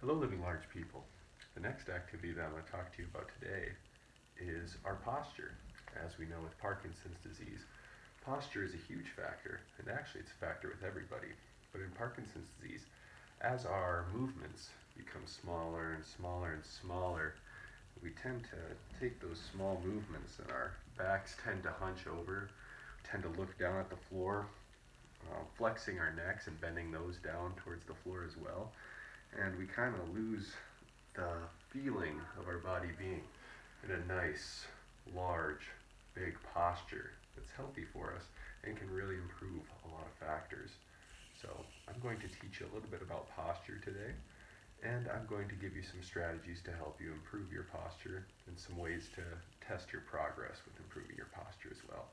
Hello, living large people. The next activity that I'm going to talk to you about today is our posture. As we know with Parkinson's disease, posture is a huge factor, and actually it's a factor with everybody. But in Parkinson's disease, as our movements become smaller and smaller and smaller, we tend to take those small movements and our backs tend to hunch over, tend to look down at the floor, flexing our necks and bending those down towards the floor as well. And we kind of lose the feeling of our body being in a nice, large, big posture that's healthy for us and can really improve a lot of factors. So I'm going to teach you a little bit about posture today, and I'm going to give you some strategies to help you improve your posture and some ways to test your progress with improving your posture as well.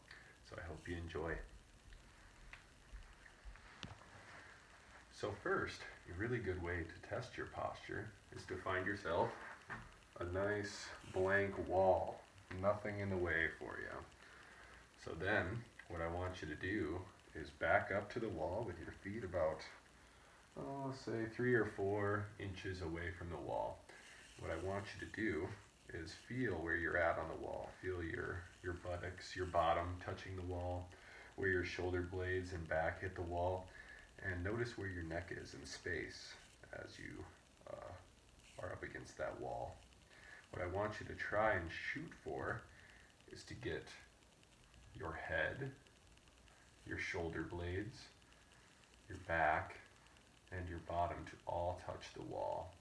So I hope you enjoy. So first, a really good way to test your posture is to find yourself a nice blank wall, nothing in the way for you. So then, what I want you to do is back up to the wall with your feet about, say 3 or 4 inches away from the wall. What I want you to do is feel where you're at on the wall. Feel your buttocks, your bottom touching the wall, where your shoulder blades and back hit the wall. And notice where your neck is in space as you are up against that wall. What I want you to try and shoot for is to get your head, your shoulder blades, your back, and your bottom to all touch the wall.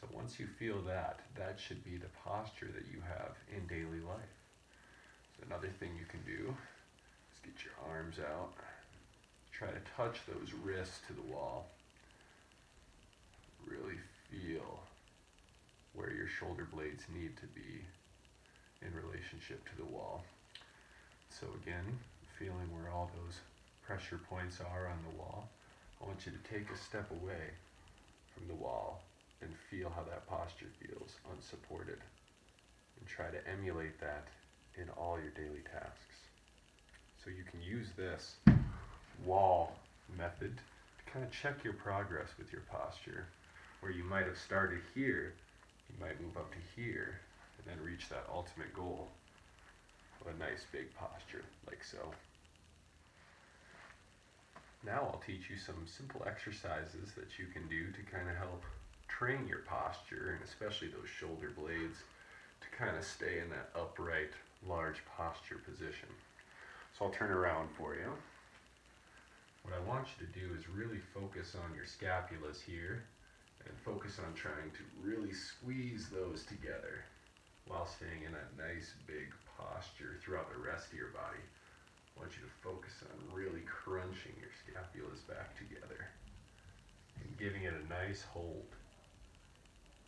So once you feel that, that should be the posture that you have in daily life. So another thing you can do is get your arms out. Try to touch those wrists to the wall. Really feel where your shoulder blades need to be in relationship to the wall. So again, feeling where all those pressure points are on the wall, I want you to take a step away from the wall and feel how that posture feels unsupported. And try to emulate that in all your daily tasks. So you can use this wall method to kind of check your progress with your posture. Where you might have started here, you might move up to here and then reach that ultimate goal of a nice big posture like so. Now I'll teach you some simple exercises that you can do to kind of help train your posture, and especially those shoulder blades, to kind of stay in that upright, large posture position. So I'll turn around for you. What I want you to do is really focus on your scapulas here and focus on trying to really squeeze those together while staying in that nice big posture throughout the rest of your body. I want you to focus on really crunching your scapulas back together and giving it a nice hold.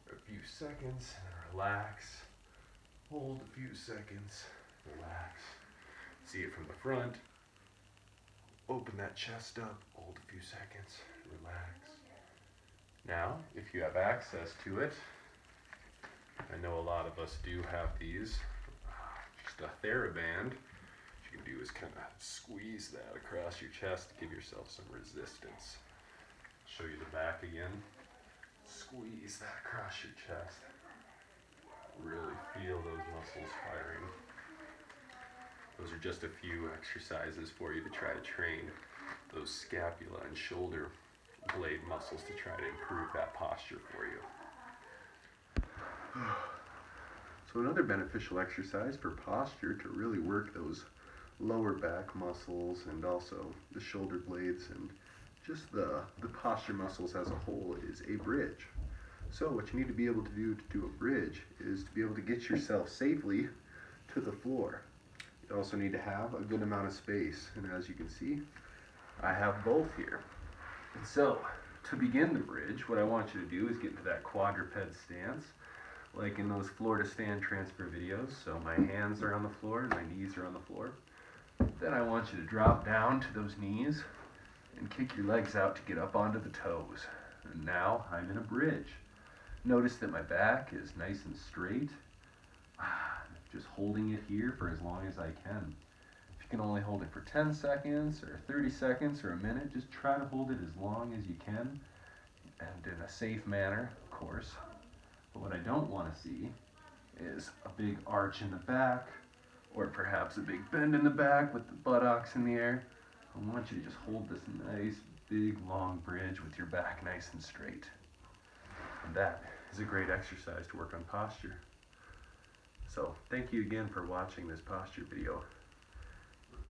A few seconds and relax. Hold a few seconds, relax. See it from the front. Open that chest up, hold a few seconds, relax. Now, if you have access to it, I know a lot of us do have these, just a TheraBand. What you can do is kind of squeeze that across your chest to give yourself some resistance. Show you the back again. Squeeze that across your chest. Really feel those muscles firing. Those are just a few exercises for you to try to train those scapula and shoulder blade muscles to try to improve that posture for you. So another beneficial exercise for posture to really work those lower back muscles and also the shoulder blades and just the posture muscles as a whole is a bridge. So what you need to be able to do a bridge is to be able to get yourself safely to the floor. You also need to have a good amount of space, and as you can see, I have both here. And so, to begin the bridge, what I want you to do is get into that quadruped stance, like in those floor to stand transfer videos. So my hands are on the floor and my knees are on the floor. Then I want you to drop down to those knees and kick your legs out to get up onto the toes. And now I'm in a bridge. Notice that my back is nice and straight. Just holding it here for as long as I can. If you can only hold it for 10 seconds or 30 seconds or a minute, just try to hold it as long as you can. and in a safe manner, of course. But what I don't want to see is a big arch in the back, or perhaps a big bend in the back with the buttocks in the air. I want you to just hold this nice, big, long bridge with your back nice and straight. And that is a great exercise to work on posture. So thank you again for watching this posture video.